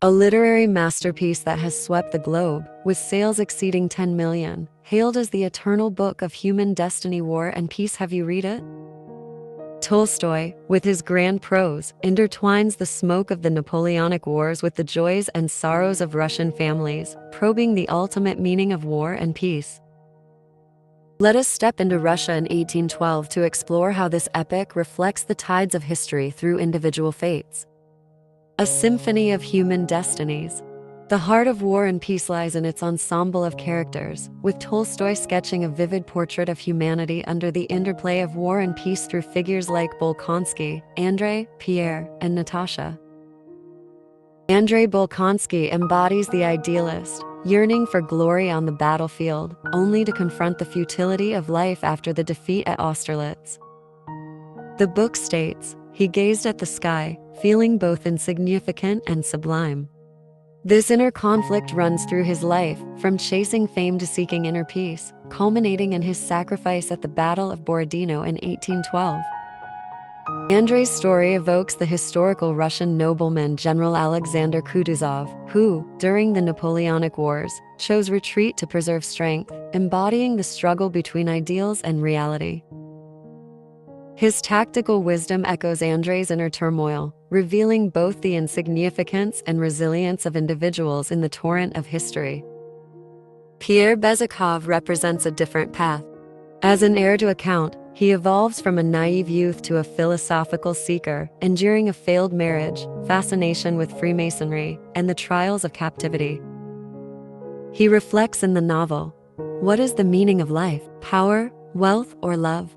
A literary masterpiece that has swept the globe, with sales exceeding 10 million, hailed as the eternal book of human destiny, war and peace. Have you read it? Tolstoy, with his grand prose, intertwines the smoke of the Napoleonic Wars with the joys and sorrows of Russian families, probing the ultimate meaning of war and peace. Let us step into Russia in 1812 to explore how this epic reflects the tides of history through individual fates. A symphony of human destinies. The heart of War and Peace lies in its ensemble of characters, with Tolstoy sketching a vivid portrait of humanity under the interplay of war and peace through figures like Bolkonsky, Andrei, Pierre, and Natasha. Andrei Bolkonsky embodies the idealist, yearning for glory on the battlefield, only to confront the futility of life after the defeat at Austerlitz. The book states, he gazed at the sky, feeling both insignificant and sublime. This inner conflict runs through his life, from chasing fame to seeking inner peace, culminating in his sacrifice at the Battle of Borodino in 1812. Andrei's story evokes the historical Russian nobleman General Alexander Kutuzov, who, during the Napoleonic Wars, chose retreat to preserve strength, embodying the struggle between ideals and reality. His tactical wisdom echoes Andrei's inner turmoil, revealing both the insignificance and resilience of individuals in the torrent of history. Pierre Bezukhov represents a different path. As an heir to a count, he evolves from a naive youth to a philosophical seeker, enduring a failed marriage, fascination with Freemasonry, and the trials of captivity. He reflects in the novel, what is the meaning of life, power, wealth, or love?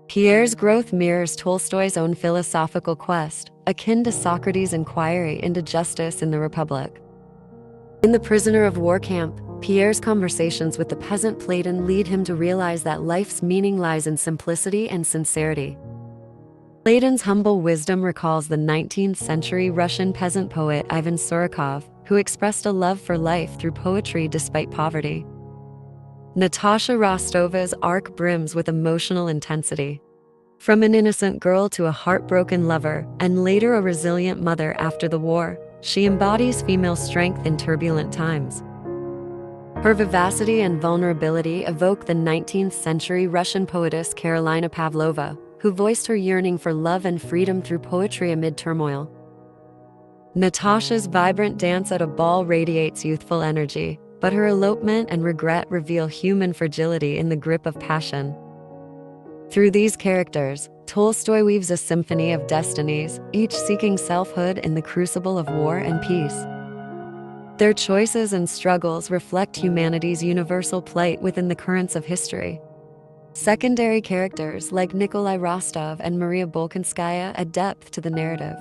Pierre's growth mirrors Tolstoy's own philosophical quest, akin to Socrates' inquiry into justice in the Republic. In The Prisoner of War camp, Pierre's conversations with the peasant Platon lead him to realize that life's meaning lies in simplicity and sincerity. Platon's humble wisdom recalls the 19th century Russian peasant poet Ivan Surikov, who expressed a love for life through poetry despite poverty. Natasha Rostova's arc brims with emotional intensity. From an innocent girl to a heartbroken lover, and later a resilient mother after the war, she embodies female strength in turbulent times. Her vivacity and vulnerability evoke the 19th century Russian poetess Karolina Pavlova, who voiced her yearning for love and freedom through poetry amid turmoil. Natasha's vibrant dance at a ball radiates youthful energy, but her elopement and regret reveal human fragility in the grip of passion. Through these characters, Tolstoy weaves a symphony of destinies, each seeking selfhood in the crucible of war and peace. Their choices and struggles reflect humanity's universal plight within the currents of history. Secondary characters like Nikolai Rostov and Maria Bolkonskaya add depth to the narrative.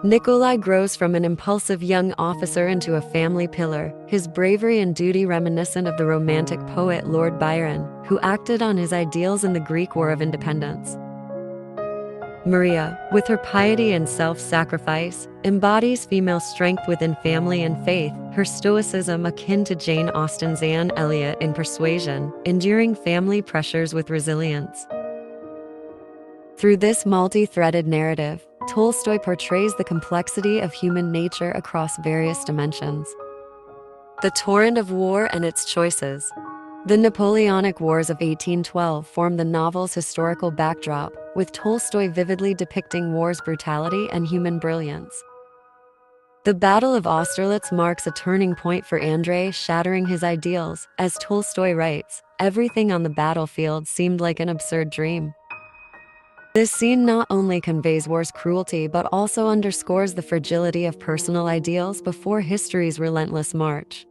Nikolai grows from an impulsive young officer into a family pillar, his bravery and duty reminiscent of the romantic poet Lord Byron, who acted on his ideals in the Greek War of Independence. Maria, with her piety and self-sacrifice, embodies female strength within family and faith, her stoicism akin to Jane Austen's Anne Elliot in Persuasion, enduring family pressures with resilience. Through this multi-threaded narrative, Tolstoy portrays the complexity of human nature across various dimensions. The torrent of war and its choices. The Napoleonic Wars of 1812 form the novel's historical backdrop, with Tolstoy vividly depicting war's brutality and human brilliance. The Battle of Austerlitz marks a turning point for Andrei, shattering his ideals. As Tolstoy writes, everything on the battlefield seemed like an absurd dream. This scene not only conveys war's cruelty but also underscores the fragility of personal ideals before history's relentless march.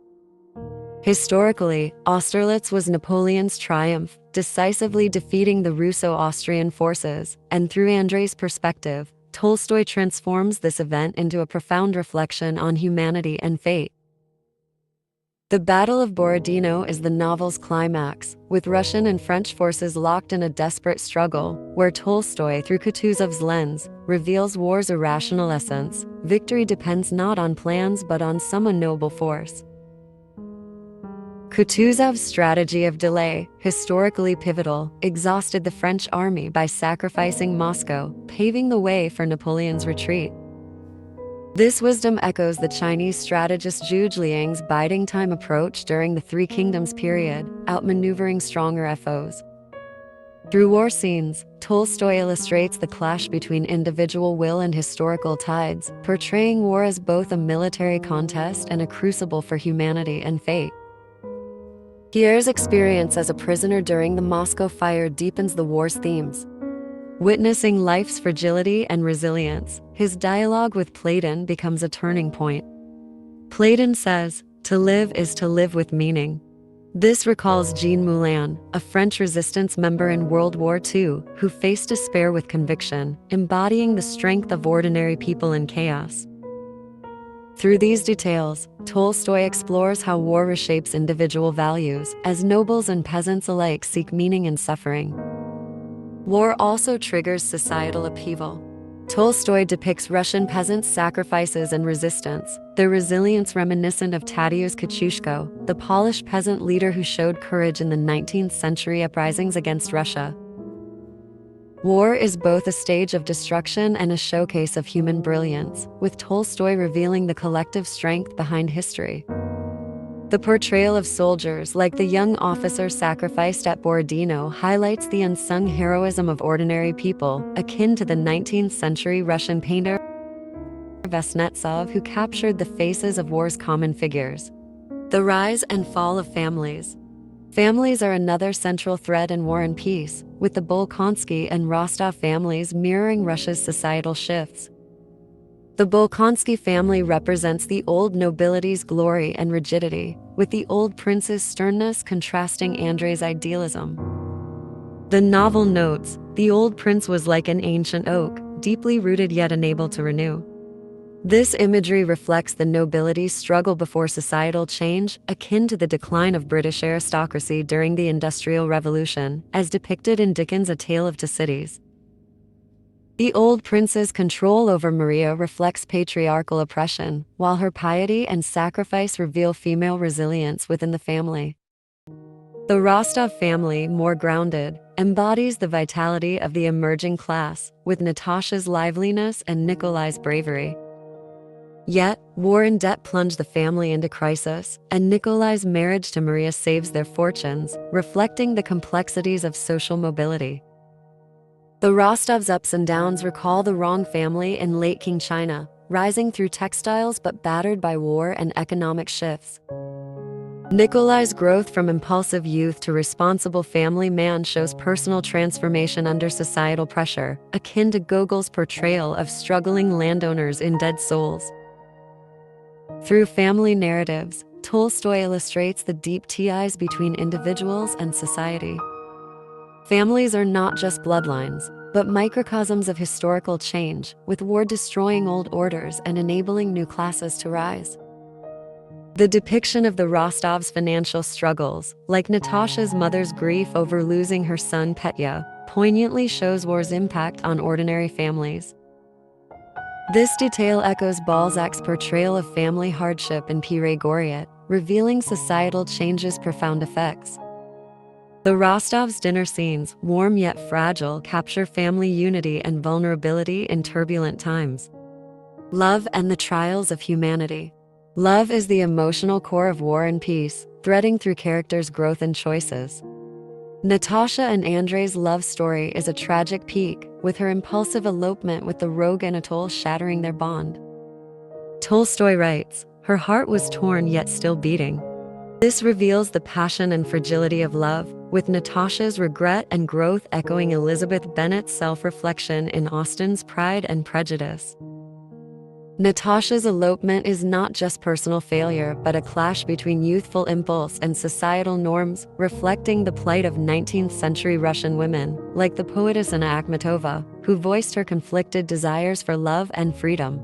Historically, Austerlitz was Napoleon's triumph, decisively defeating the Russo-Austrian forces, and through Andrei's perspective, Tolstoy transforms this event into a profound reflection on humanity and fate. The Battle of Borodino is the novel's climax, with Russian and French forces locked in a desperate struggle, where Tolstoy, through Kutuzov's lens, reveals war's irrational essence. Victory depends not on plans but on some unknowable force. Kutuzov's strategy of delay, historically pivotal, exhausted the French army by sacrificing Moscow, paving the way for Napoleon's retreat. This wisdom echoes the Chinese strategist Zhu Zhiliang's biding time approach during the Three Kingdoms period, outmaneuvering stronger foes. Through war scenes, Tolstoy illustrates the clash between individual will and historical tides, portraying war as both a military contest and a crucible for humanity and fate. Pierre's experience as a prisoner during the Moscow Fire deepens the war's themes. Witnessing life's fragility and resilience, his dialogue with Platon becomes a turning point. Platon says, "To live is to live with meaning." This recalls Jean Moulin, a French resistance member in World War II, who faced despair with conviction, embodying the strength of ordinary people in chaos. Through these details, Tolstoy explores how war reshapes individual values, as nobles and peasants alike seek meaning in suffering. War also triggers societal upheaval. Tolstoy depicts Russian peasants' sacrifices and resistance, their resilience reminiscent of Tadeusz Kościuszko, the Polish peasant leader who showed courage in the 19th century uprisings against Russia. War is both a stage of destruction and a showcase of human brilliance, with Tolstoy revealing the collective strength behind history. The portrayal of soldiers, like the young officer sacrificed at Borodino, highlights the unsung heroism of ordinary people, akin to the 19th century Russian painter Kuznetsov, who captured the faces of war's common figures. The rise and fall of families. Families are another central thread in War and Peace, with the Bolkonsky and Rostov families mirroring Russia's societal shifts. The Bolkonsky family represents the old nobility's glory and rigidity, with the old prince's sternness contrasting Andrei's idealism. The novel notes, the old prince was like an ancient oak, deeply rooted yet unable to renew. This imagery reflects the nobility's struggle before societal change, akin to the decline of British aristocracy during the Industrial Revolution, as depicted in Dickens' A Tale of Two Cities. The old prince's control over Maria reflects patriarchal oppression, while her piety and sacrifice reveal female resilience within the family. The Rostov family, more grounded, embodies the vitality of the emerging class, with Natasha's liveliness and Nikolai's bravery. Yet, war and debt plunge the family into crisis, and Nikolai's marriage to Maria saves their fortunes, reflecting the complexities of social mobility. The Rostovs' ups and downs recall the Rong family in late Qing China, rising through textiles but battered by war and economic shifts. Nikolai's growth from impulsive youth to responsible family man shows personal transformation under societal pressure, akin to Gogol's portrayal of struggling landowners in Dead Souls. Through family narratives, Tolstoy illustrates the deep ties between individuals and society. Families are not just bloodlines, but microcosms of historical change, with war destroying old orders and enabling new classes to rise. The depiction of the Rostovs' financial struggles, like Natasha's mother's grief over losing her son Petya, poignantly shows war's impact on ordinary families. This detail echoes Balzac's portrayal of family hardship in Pierre Goriot, revealing societal change's profound effects. The Rostovs' dinner scenes, warm yet fragile, capture family unity and vulnerability in turbulent times. Love and the trials of humanity. Love is the emotional core of War and Peace, threading through characters' growth and choices. Natasha and Andrei's love story is a tragic peak, with her impulsive elopement with the rogue Anatole shattering their bond. Tolstoy writes, "Her heart was torn yet still beating." This reveals the passion and fragility of love, with Natasha's regret and growth echoing Elizabeth Bennet's self-reflection in Austen's Pride and Prejudice. Natasha's elopement is not just personal failure, but a clash between youthful impulse and societal norms, reflecting the plight of 19th century Russian women, like the poetess Anna Akhmatova, who voiced her conflicted desires for love and freedom.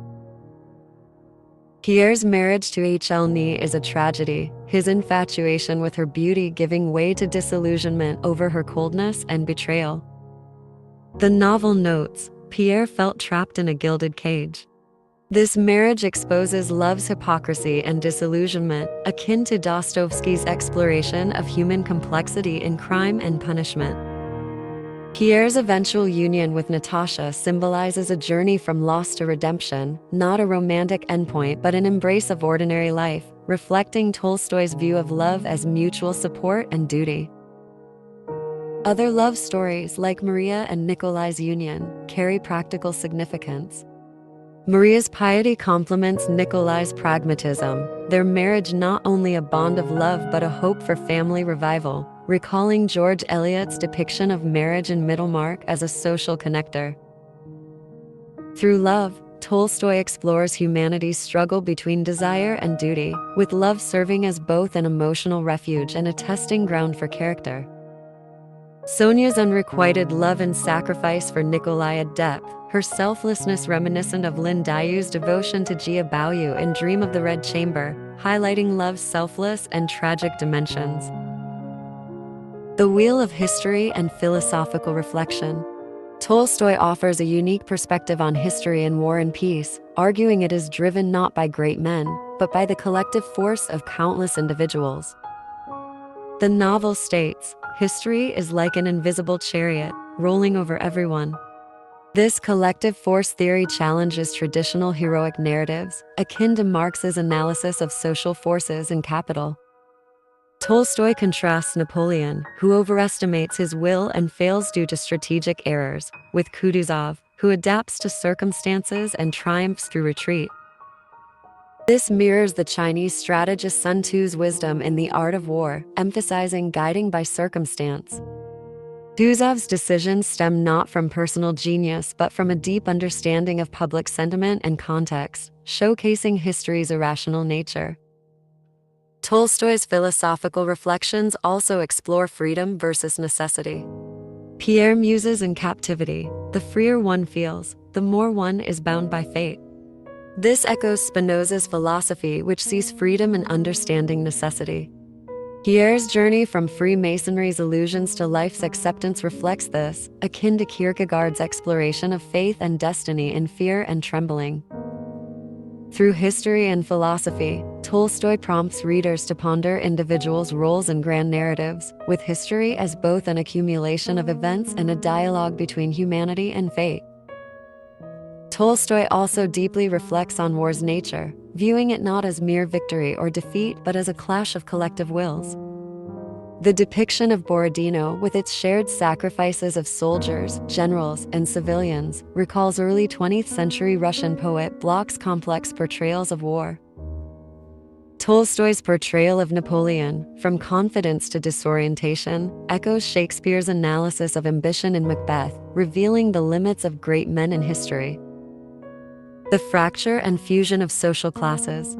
Pierre's marriage to Hlny is a tragedy, his infatuation with her beauty giving way to disillusionment over her coldness and betrayal. The novel notes, Pierre felt trapped in a gilded cage. This marriage exposes love's hypocrisy and disillusionment, akin to Dostoevsky's exploration of human complexity in Crime and Punishment. Pierre's eventual union with Natasha symbolizes a journey from loss to redemption, not a romantic endpoint but an embrace of ordinary life, reflecting Tolstoy's view of love as mutual support and duty. Other love stories, like Maria and Nikolai's union, carry practical significance. Maria's piety complements Nikolai's pragmatism, their marriage not only a bond of love but a hope for family revival, recalling George Eliot's depiction of marriage in Middlemarch as a social connector. Through love, Tolstoy explores humanity's struggle between desire and duty, with love serving as both an emotional refuge and a testing ground for character. Sonia's unrequited love and sacrifice for Nikolai at depth, her selflessness reminiscent of Lin Dayu's devotion to Jia Baoyu in Dream of the Red Chamber, highlighting love's selfless and tragic dimensions. The Wheel of History and Philosophical Reflection. Tolstoy offers a unique perspective on history and war and peace, arguing it is driven not by great men, but by the collective force of countless individuals. The novel states, "History is like an invisible chariot, rolling over everyone." This collective force theory challenges traditional heroic narratives, akin to Marx's analysis of social forces and capital. Tolstoy contrasts Napoleon, who overestimates his will and fails due to strategic errors, with Kutuzov, who adapts to circumstances and triumphs through retreat. This mirrors the Chinese strategist Sun Tzu's wisdom in the art of war, emphasizing guiding by circumstance. Kutuzov's decisions stem not from personal genius but from a deep understanding of public sentiment and context, showcasing history's irrational nature. Tolstoy's philosophical reflections also explore freedom versus necessity. Pierre muses in captivity, "The freer one feels, the more one is bound by fate." This echoes Spinoza's philosophy, which sees freedom in understanding necessity. Pierre's journey from Freemasonry's illusions to life's acceptance reflects this, akin to Kierkegaard's exploration of faith and destiny in Fear and Trembling. Through history and philosophy, Tolstoy prompts readers to ponder individuals' roles in grand narratives, with history as both an accumulation of events and a dialogue between humanity and fate. Tolstoy also deeply reflects on war's nature, viewing it not as mere victory or defeat but as a clash of collective wills. The depiction of Borodino, with its shared sacrifices of soldiers, generals, and civilians, recalls early 20th century Russian poet Blok's complex portrayals of war. Tolstoy's portrayal of Napoleon, from confidence to disorientation, echoes Shakespeare's analysis of ambition in Macbeth, revealing the limits of great men in history. The fracture and fusion of social classes.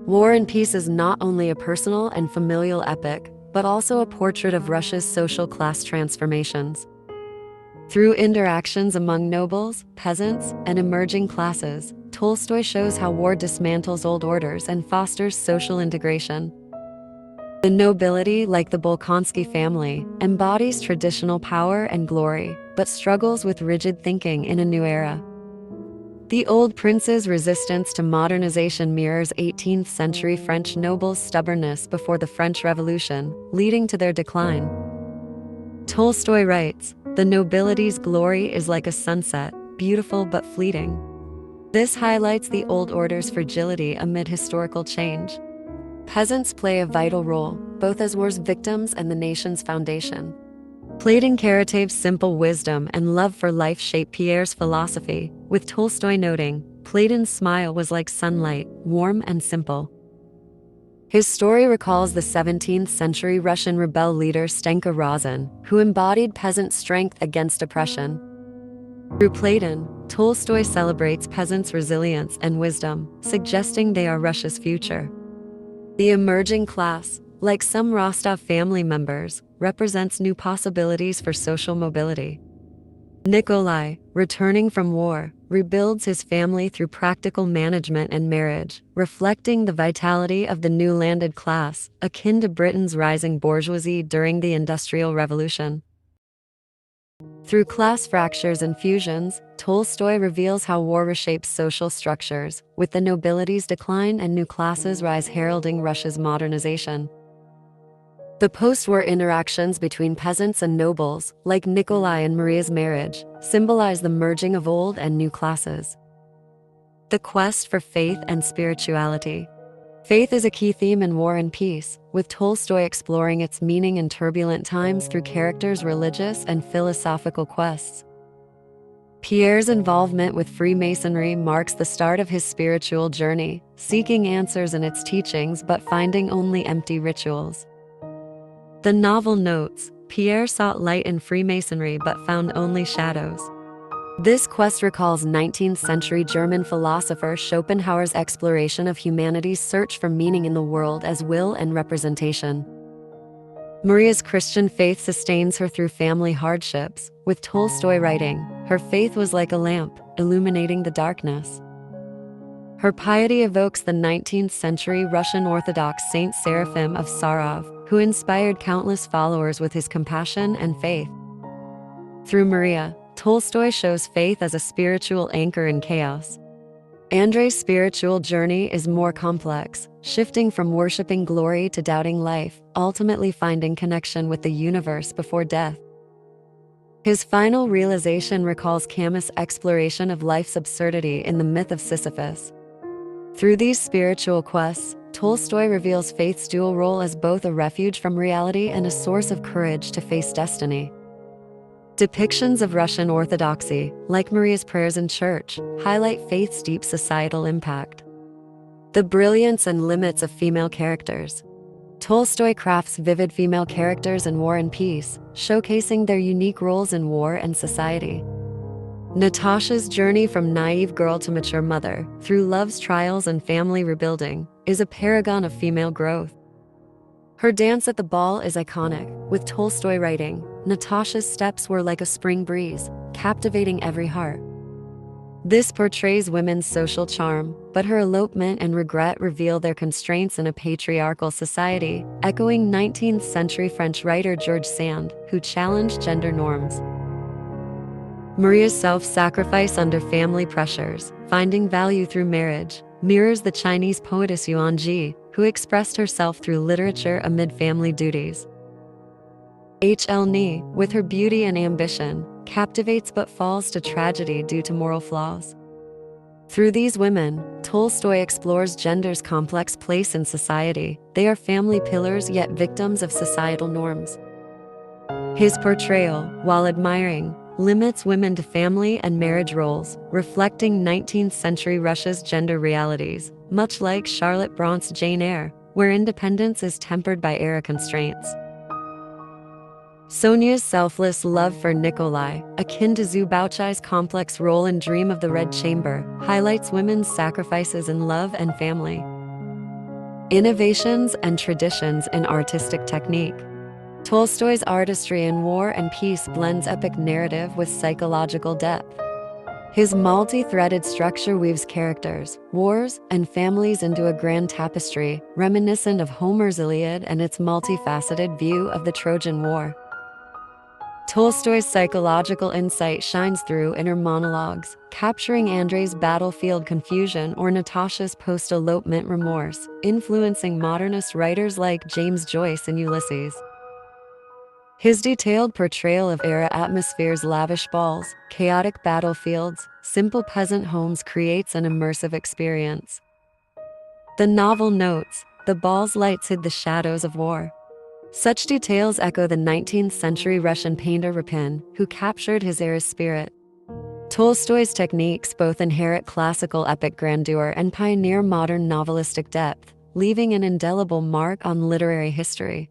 War and Peace is not only a personal and familial epic, but also a portrait of Russia's social class transformations. Through interactions among nobles, peasants, and emerging classes, Tolstoy shows how war dismantles old orders and fosters social integration. The nobility, like the Bolkonsky family, embodies traditional power and glory, but struggles with rigid thinking in a new era. The Old Prince's resistance to modernization mirrors 18th century French nobles' stubbornness before the French Revolution, leading to their decline. Tolstoy writes, "The nobility's glory is like a sunset, beautiful but fleeting." This highlights the old order's fragility amid historical change. Peasants play a vital role, both as war's victims and the nation's foundation. Platon Karatayev's simple wisdom and love for life shape Pierre's philosophy, with Tolstoy noting, "Platon's smile was like sunlight, warm and simple." His story recalls the 17th century Russian rebel leader Stenka Razin, who embodied peasant strength against oppression. Through Platon, Tolstoy celebrates peasants' resilience and wisdom, suggesting they are Russia's future. The emerging class, like some Rostov family members, represents new possibilities for social mobility. Nikolai, returning from war, rebuilds his family through practical management and marriage, reflecting the vitality of the new landed class, akin to Britain's rising bourgeoisie during the Industrial Revolution. Through class fractures and fusions, Tolstoy reveals how war reshapes social structures, with the nobility's decline and new classes rise heralding Russia's modernization. The post-war interactions between peasants and nobles, like Nikolai and Maria's marriage, symbolize the merging of old and new classes. The quest for faith and spirituality. Faith is a key theme in War and Peace, with Tolstoy exploring its meaning in turbulent times through characters' religious and philosophical quests. Pierre's involvement with Freemasonry marks the start of his spiritual journey, seeking answers in its teachings but finding only empty rituals. The novel notes, Pierre sought light in Freemasonry but found only shadows. This quest recalls 19th-century German philosopher Schopenhauer's exploration of humanity's search for meaning in the world as will and representation. Maria's Christian faith sustains her through family hardships, with Tolstoy writing, "Her faith was like a lamp, illuminating the darkness." Her piety evokes the 19th-century Russian Orthodox Saint Seraphim of Sarov, who inspired countless followers with his compassion and faith. Through Maria, Tolstoy shows faith as a spiritual anchor in chaos. Andrei's spiritual journey is more complex, shifting from worshipping glory to doubting life, ultimately finding connection with the universe before death. His final realization recalls Camus' exploration of life's absurdity in the myth of Sisyphus. Through these spiritual quests, Tolstoy reveals faith's dual role as both a refuge from reality and a source of courage to face destiny. Depictions of Russian Orthodoxy, like Maria's prayers in church, highlight faith's deep societal impact. The brilliance and limits of female characters. Tolstoy crafts vivid female characters in War and Peace, showcasing their unique roles in war and society. Natasha's journey from naive girl to mature mother, through love's trials and family rebuilding, is a paragon of female growth. Her dance at the ball is iconic, with Tolstoy writing, "Natasha's steps were like a spring breeze, captivating every heart." This portrays women's social charm, but her elopement and regret reveal their constraints in a patriarchal society, echoing 19th-century French writer George Sand, who challenged gender norms. Maria's self-sacrifice under family pressures, finding value through marriage, mirrors the Chinese poetess Yuan Ji, who expressed herself through literature amid family duties. H.L. Nee, with her beauty and ambition, captivates but falls to tragedy due to moral flaws. Through these women, Tolstoy explores gender's complex place in society. They are family pillars yet victims of societal norms. His portrayal, while admiring, limits women to family and marriage roles, reflecting 19th-century Russia's gender realities, much like Charlotte Brant's Jane Eyre, where independence is tempered by era constraints. Sonia's selfless love for Nikolai, akin to Zhu Baochai's complex role in Dream of the Red Chamber, highlights women's sacrifices in love and family. Innovations and traditions in artistic technique. Tolstoy's artistry in War and Peace blends epic narrative with psychological depth. His multi-threaded structure weaves characters, wars, and families into a grand tapestry, reminiscent of Homer's Iliad and its multifaceted view of the Trojan War. Tolstoy's psychological insight shines through in her monologues, capturing Andrei's battlefield confusion or Natasha's post-elopement remorse, influencing modernist writers like James Joyce and Ulysses. His detailed portrayal of era atmospheres, lavish balls, chaotic battlefields, simple peasant homes creates an immersive experience. The novel notes, the ball's lights hid the shadows of war. Such details echo the 19th-century Russian painter Repin, who captured his era's spirit. Tolstoy's techniques both inherit classical epic grandeur and pioneer modern novelistic depth, leaving an indelible mark on literary history.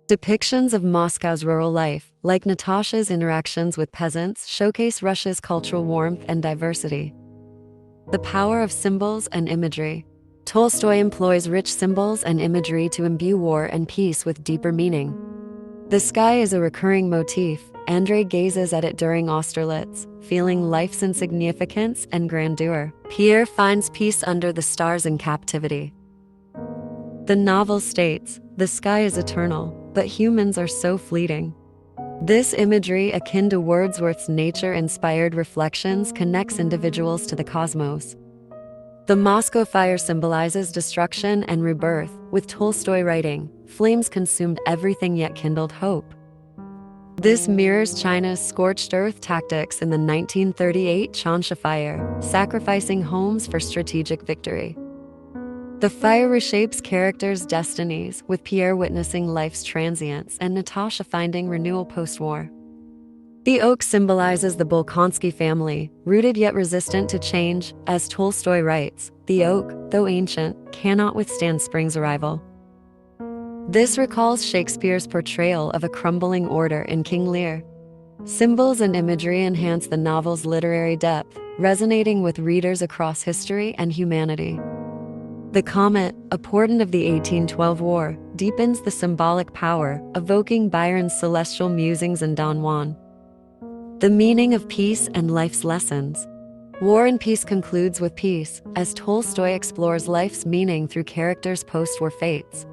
Depictions of Moscow's rural life, like Natasha's interactions with peasants, showcase Russia's cultural warmth and diversity. The power of symbols and imagery. Tolstoy employs rich symbols and imagery to imbue War and Peace with deeper meaning. The sky is a recurring motif. Andrei gazes at it during Austerlitz, feeling life's insignificance and grandeur. Pierre finds peace under the stars in captivity. The novel states, "The sky is eternal, but humans are so fleeting." This imagery, akin to Wordsworth's nature-inspired reflections, connects individuals to the cosmos. The Moscow fire symbolizes destruction and rebirth, with Tolstoy writing, flames consumed everything yet kindled hope. This mirrors China's scorched earth tactics in the 1938 Changsha Fire, sacrificing homes for strategic victory. The fire reshapes characters' destinies, with Pierre witnessing life's transience and Natasha finding renewal post-war. The oak symbolizes the Bolkonsky family, rooted yet resistant to change. As Tolstoy writes, "The oak, though ancient, cannot withstand spring's arrival." This recalls Shakespeare's portrayal of a crumbling order in King Lear. Symbols and imagery enhance the novel's literary depth, resonating with readers across history and humanity. The comet, a portent of the 1812 war, deepens the symbolic power, evoking Byron's celestial musings in Don Juan. The meaning of peace and life's lessons. War and Peace concludes with peace, as Tolstoy explores life's meaning through characters' post-war fates.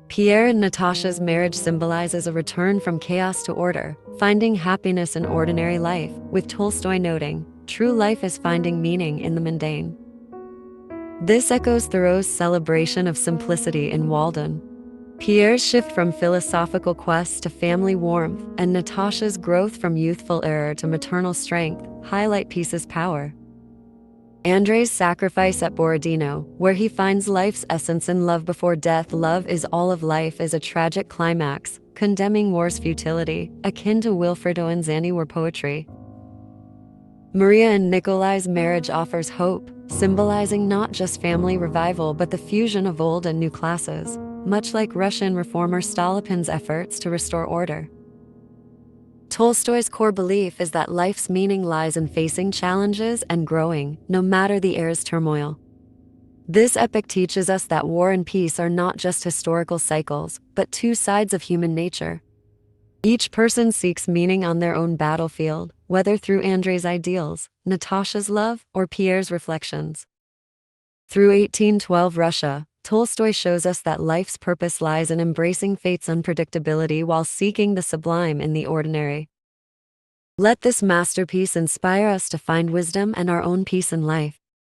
Pierre and Natasha's marriage symbolizes a return from chaos to order, finding happiness in ordinary life, with Tolstoy noting, "True life is finding meaning in the mundane." This echoes Thoreau's celebration of simplicity in Walden. Pierre's shift from philosophical quest to family warmth, and Natasha's growth from youthful error to maternal strength, highlight peace's power. Andrei's sacrifice at Borodino, where he finds life's essence in love before death. Love is all of life is a tragic climax, condemning war's futility, akin to Wilfred Owen's anti-war poetry. Maria and Nikolai's marriage offers hope, symbolizing not just family revival but the fusion of old and new classes, much like Russian reformer Stolypin's efforts to restore order. Tolstoy's core belief is that life's meaning lies in facing challenges and growing, no matter the era's turmoil. This epic teaches us that war and peace are not just historical cycles, but two sides of human nature. Each person seeks meaning on their own battlefield, whether through Andrei's ideals, Natasha's love, or Pierre's reflections. Through 1812 Russia, Tolstoy shows us that life's purpose lies in embracing fate's unpredictability while seeking the sublime in the ordinary. Let this masterpiece inspire us to find wisdom and our own peace in life.